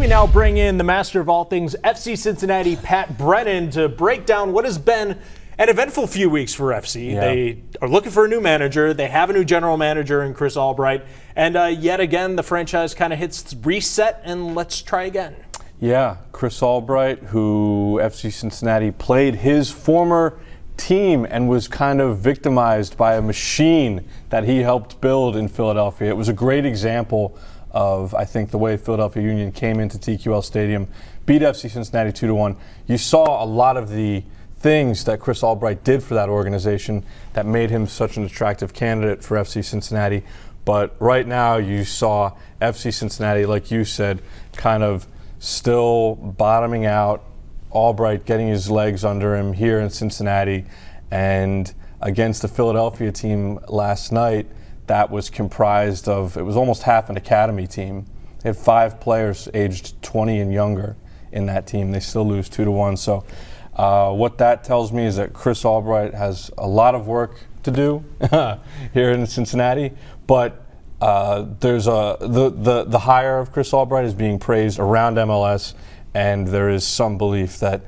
we now bring in the master of all things FC Cincinnati, Pat Brennan, to break down what has been an eventful few weeks for FC. Yeah. They are looking for a new manager. They have a new general manager in Chris Albright. And yet again, the franchise kind of hits reset and let's try again. Yeah, Chris Albright, who FC Cincinnati played his former team and was kind of victimized by a machine that he helped build in Philadelphia. It was a great example of, I think, the way Philadelphia Union came into TQL Stadium, beat FC Cincinnati 2-1. You saw a lot of the things that Chris Albright did for that organization that made him such an attractive candidate for FC Cincinnati. But right now you saw FC Cincinnati, like you said, kind of still bottoming out, Albright getting his legs under him here in Cincinnati, and against the Philadelphia team last night that was comprised of, it was almost half an academy team. They had 5 players aged 20 and younger in that team. They still lose 2-1. So what that tells me is that Chris Albright has a lot of work to do here in Cincinnati, but there's the hire of Chris Albright is being praised around MLS, and there is some belief that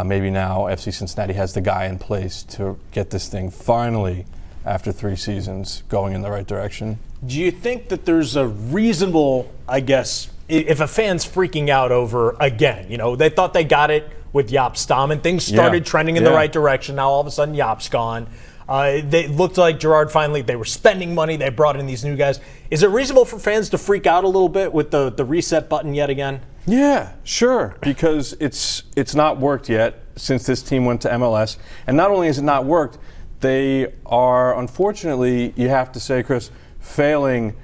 maybe now FC Cincinnati has the guy in place to get this thing finally, after 3 seasons, going in the right direction. Do you think that there's a reasonable, I guess, if a fan's freaking out over, again, you know, they thought they got it with Jaap Stam and things started trending in the right direction. Now all of a sudden Jaap's gone. They looked like Gerard finally, they were spending money. They brought in these new guys. Is it reasonable for fans to freak out a little bit with the reset button yet again? Yeah, sure, because it's not worked yet since this team went to MLS. And not only has it not worked, they are, unfortunately, you have to say, Chris, failing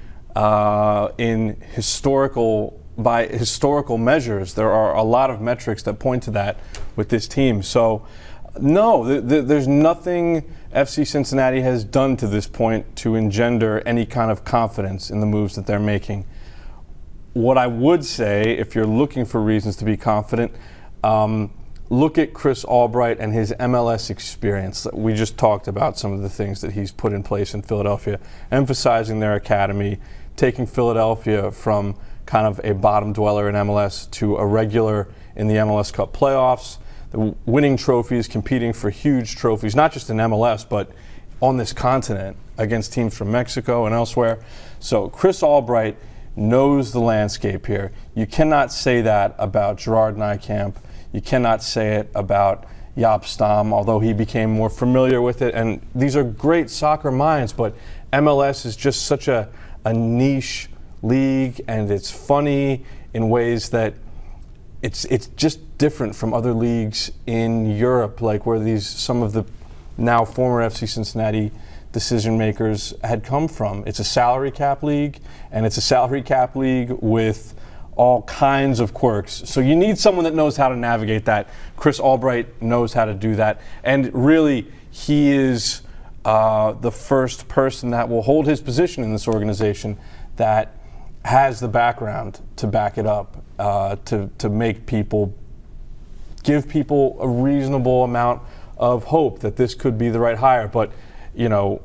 in historical measures. There are a lot of metrics that point to that with this team. So, no, there's nothing FC Cincinnati has done to this point to engender any kind of confidence in the moves that they're making. What I would say, if you're looking for reasons to be confident, look at Chris Albright and his MLS experience. We just talked about some of the things that he's put in place in Philadelphia, emphasizing their academy, taking Philadelphia from kind of a bottom dweller in MLS to a regular in the MLS Cup playoffs, winning trophies, competing for huge trophies, not just in MLS, but on this continent against teams from Mexico and elsewhere. So Chris Albright knows the landscape here. You cannot say that about Gerard Nijkamp. You cannot say it about Jaap Stam, although he became more familiar with it. And these are great soccer minds, but MLS is just such a niche league, and it's funny in ways that it's just different from other leagues in Europe, like where some of the now former FC Cincinnati decision makers had come from. It's a salary cap league, and it's a salary cap league with all kinds of quirks. So you need someone that knows how to navigate that. Chris Albright knows how to do that. And really, he is the first person that will hold his position in this organization that has the background to back it up, to make give people a reasonable amount of hope that this could be the right hire. But, you know,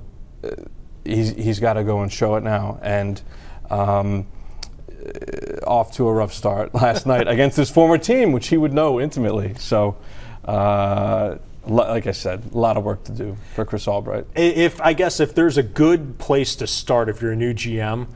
he's got to go and show it now. And off to a rough start last night against his former team, which he would know intimately. So, like I said, a lot of work to do for Chris Albright. I guess if there's a good place to start if you're a new GM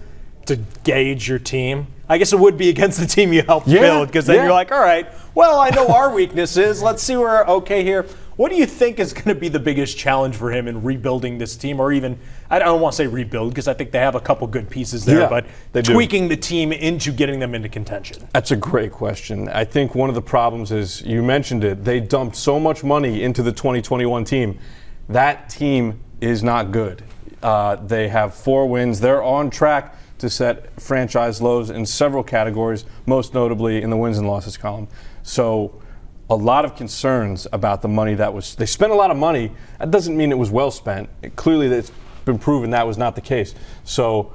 to gauge your team, I guess it would be against the team you helped build, because then you're like, all right, well, I know our weaknesses. Let's see where we're okay here. What do you think is going to be the biggest challenge for him in rebuilding this team, or even, I don't want to say rebuild because I think they have a couple good pieces there, but tweaking the team into getting them into contention? That's a great question. I think one of the problems is, you mentioned it, they dumped so much money into the 2021 team. That team is not good. They have 4 wins. They're on track to set franchise lows in several categories, most notably in the wins and losses column. So a lot of concerns about the money they spent a lot of money. That doesn't mean it was well spent. Clearly it's been proven that was not the case. So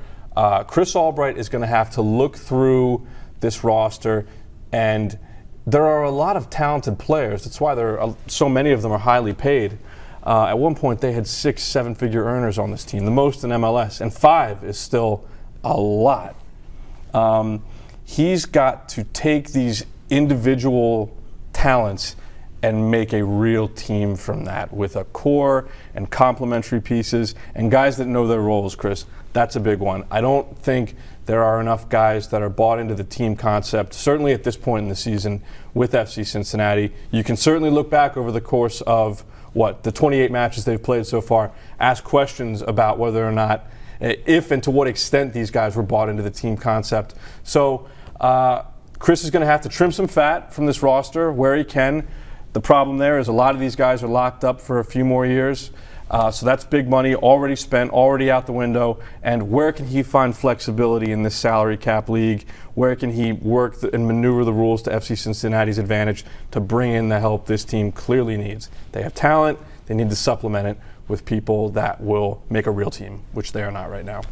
Chris Albright is going to have to look through this roster, and there are a lot of talented players. That's why so many of them are highly paid. At one point they had 6 7-figure earners on this team, the most in MLS, and 5 is still a lot. he's got to take these individual talents and make a real team from that with a core and complementary pieces and guys that know their roles, Chris. That's a big one. I don't think there are enough guys that are bought into the team concept, certainly at this point in the season with FC Cincinnati. You can certainly look back over the course of, the 28 matches they've played so far, ask questions about whether or not, if and to what extent these guys were bought into the team concept. So Chris is going to have to trim some fat from this roster where he can. The problem there is a lot of these guys are locked up for a few more years. So that's big money already spent, already out the window. And where can he find flexibility in this salary cap league? Where can he work and maneuver the rules to FC Cincinnati's advantage to bring in the help this team clearly needs? They have talent. They need to supplement it with people that will make a real team, which they are not right now.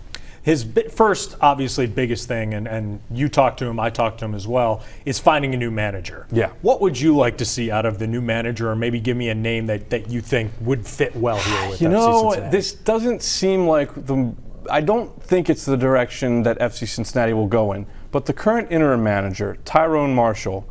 His first, obviously, biggest thing, and you talked to him, I talked to him as well, is finding a new manager. Yeah. What would you like to see out of the new manager, or maybe give me a name that you think would fit well here with FC Cincinnati? This doesn't seem like I don't think it's the direction that FC Cincinnati will go in. But the current interim manager, Tyrone Marshall,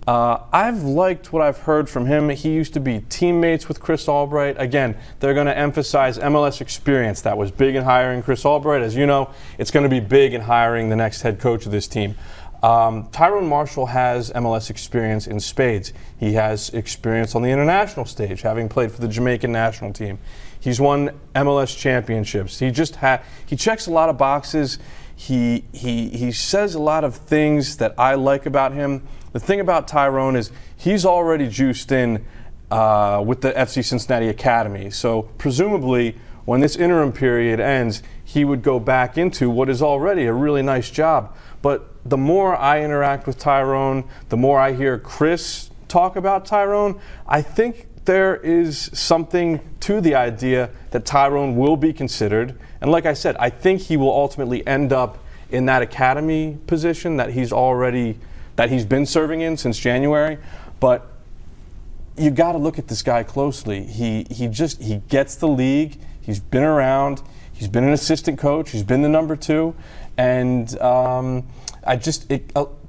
I've liked what I've heard from him. He used to be teammates with Chris Albright. Again, they're going to emphasize MLS experience. That was big in hiring Chris Albright. As you know, it's going to be big in hiring the next head coach of this team. Tyrone Marshall has MLS experience in spades. He has experience on the international stage, having played for the Jamaican national team. He's won MLS championships. He checks a lot of boxes. He says a lot of things that I like about him. The thing about Tyrone is he's already juiced in with the FC Cincinnati Academy. So presumably when this interim period ends, he would go back into what is already a really nice job. But the more I interact with Tyrone, the more I hear Chris talk about Tyrone, I think there is something to the idea that Tyrone will be considered. And like I said, I think he will ultimately end up in that academy position that he's been serving in since January. But you got to look at this guy closely. He gets the league. He's been around. He's been an assistant coach. He's been the number 2. And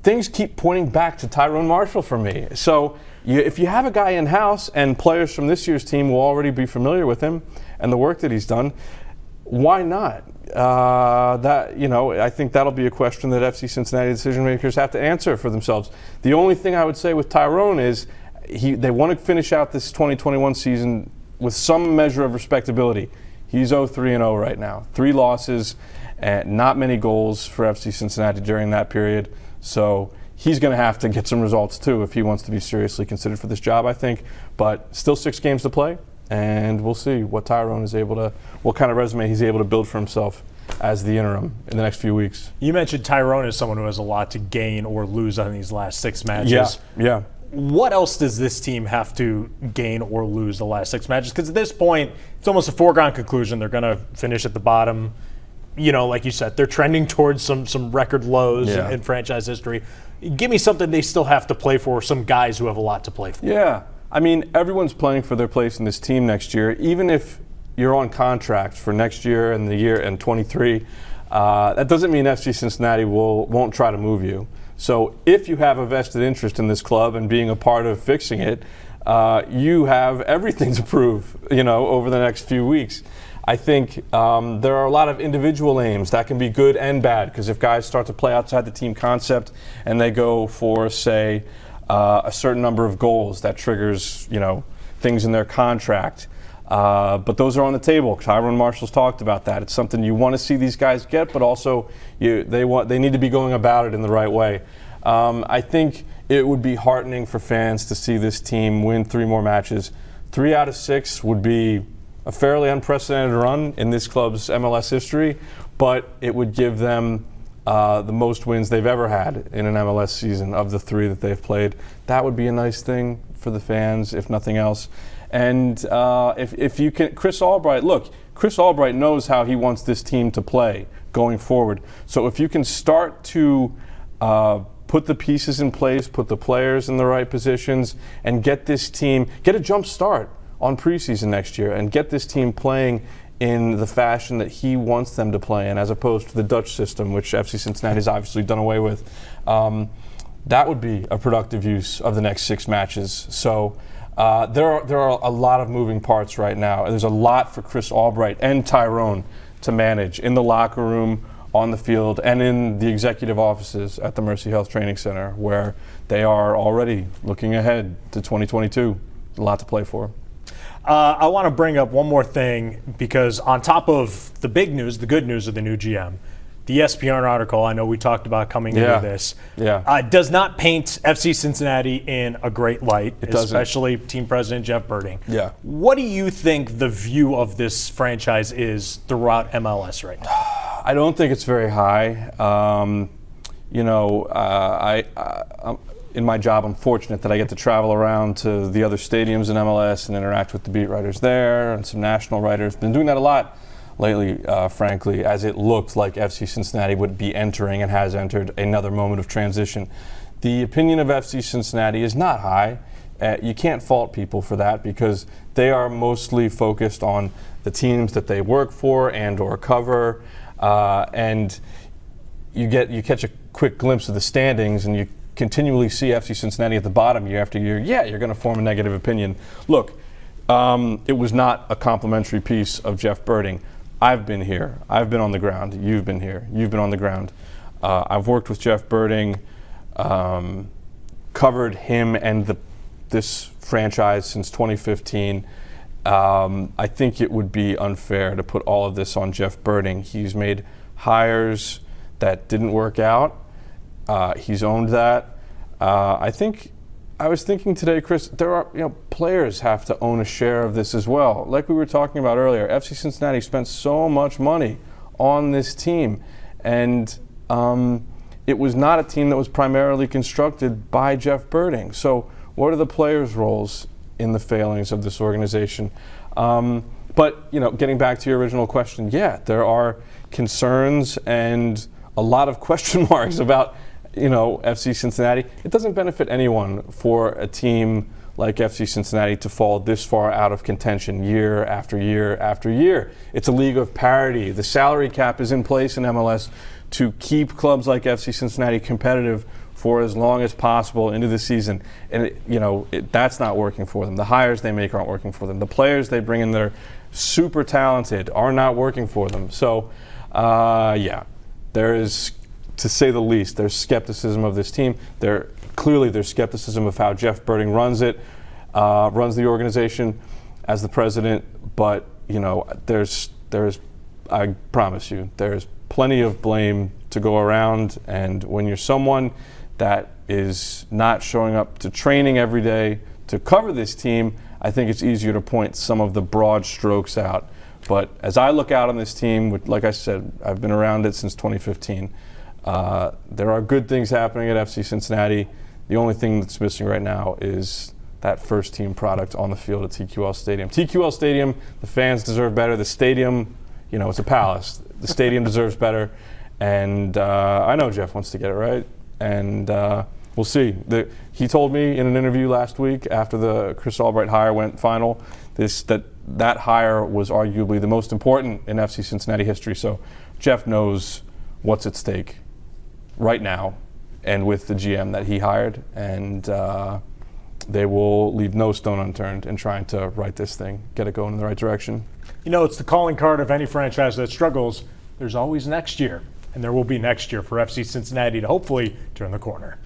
things keep pointing back to Tyrone Marshall for me. So if you have a guy in-house and players from this year's team will already be familiar with him and the work that he's done, why not? I think that'll be a question that FC Cincinnati decision makers have to answer for themselves. The only thing I would say with Tyrone is they want to finish out this 2021 season with some measure of respectability. He's 0-3-0 right now. 3 losses and not many goals for FC Cincinnati during that period. So he's going to have to get some results too if he wants to be seriously considered for this job, I think. But still 6 games to play. And we'll see what Tyrone is what kind of resume he's able to build for himself as the interim in the next few weeks. You mentioned Tyrone as someone who has a lot to gain or lose on these last 6 matches. Yeah. What else does this team have to gain or lose the last 6 matches? Because at this point, it's almost a foregone conclusion they're going to finish at the bottom. Like you said, they're trending towards some record lows in franchise history. Give me something they still have to play for, some guys who have a lot to play for. Yeah. I mean, everyone's playing for their place in this team next year. Even if you're on contract for next year and the year and 23, that doesn't mean FC Cincinnati won't try to move you. So if you have a vested interest in this club and being a part of fixing it, you have everything to prove, over the next few weeks. I think there are a lot of individual aims that can be good and bad, because if guys start to play outside the team concept and they go for, say, a certain number of goals, that triggers, things in their contract. But those are on the table. Tyrone Marshall's talked about that. It's something you want to see these guys get, but also they need to be going about it in the right way. I think it would be heartening for fans to see this team win 3 more matches. 3 out of 6 would be a fairly unprecedented run in this club's MLS history, but it would give them the most wins they've ever had in an MLS season of the 3 that they've played. That would be a nice thing for the fans, if nothing else. And if you can, Chris Albright knows how he wants this team to play going forward. So if you can start to put the pieces in place, put the players in the right positions, and get a jump start on preseason next year, and get this team playing in the fashion that he wants them to play in, as opposed to the Dutch system, which FC Cincinnati has obviously done away with. That would be a productive use of the next 6 matches. So there are a lot of moving parts right now. There's a lot for Chris Albright and Tyrone to manage in the locker room, on the field, and in the executive offices at the Mercy Health Training Center, where they are already looking ahead to 2022. A lot to play for. I want to bring up one more thing, because on top of the big news, the good news of the new GM, the ESPN article I know we talked about coming into this does not paint FC Cincinnati in a great light, especially team president Jeff Berding. Yeah. What do you think the view of this franchise is throughout MLS right now? I don't think it's very high. In my job, I'm fortunate that I get to travel around to the other stadiums in MLS and interact with the beat writers there and some national writers. Been doing that a lot lately, frankly, as it looked like FC Cincinnati would be entering and has entered another moment of transition. The opinion of FC Cincinnati is not high. You can't fault people for that, because they are mostly focused on the teams that they work for and or cover. And you catch a quick glimpse of the standings, and you continually see FC Cincinnati at the bottom year after year. Yeah, you're going to form a negative opinion. Look, it was not a complimentary piece of Jeff Berding. I've been here. I've been on the ground. You've been here. You've been on the ground. I've worked with Jeff Berding, covered him and this franchise since 2015. I think it would be unfair to put all of this on Jeff Berding. He's made hires that didn't work out. He's owned that. I was thinking today, Chris, players have to own a share of this as well. Like we were talking about earlier, FC Cincinnati spent so much money on this team, and it was not a team that was primarily constructed by Jeff Berding. So what are the players' roles in the failings of this organization? But getting back to your original question, yeah, there are concerns and a lot of question marks about FC Cincinnati. It doesn't benefit anyone for a team like FC Cincinnati to fall this far out of contention year after year after year. It's a league of parity. The salary cap is in place in MLS to keep clubs like FC Cincinnati competitive for as long as possible into the season. And that's not working for them. The hires they make aren't working for them. The players they bring in that are super talented are not working for them. So, there is, to say the least, there's skepticism of this team. There's skepticism of how Jeff Berding runs the organization as the president. But there's I promise you, there's plenty of blame to go around. And when you're someone that is not showing up to training every day to cover this team, I think it's easier to point some of the broad strokes out. But as I look out on this team, like I said, I've been around it since 2015. There are good things happening at FC Cincinnati. The only thing that's missing right now is that first team product on the field at TQL Stadium. TQL Stadium, the fans deserve better. The stadium, it's a palace. The stadium deserves better. And I know Jeff wants to get it right. And we'll see. He told me in an interview last week after the Chris Albright hire went final, that hire was arguably the most important in FC Cincinnati history. So Jeff knows what's at stake right now and with the GM that he hired, and they will leave no stone unturned in trying to right this thing, get it going in the right direction. It's the calling card of any franchise that struggles. There's always next year, and there will be next year for FC Cincinnati to hopefully turn the corner.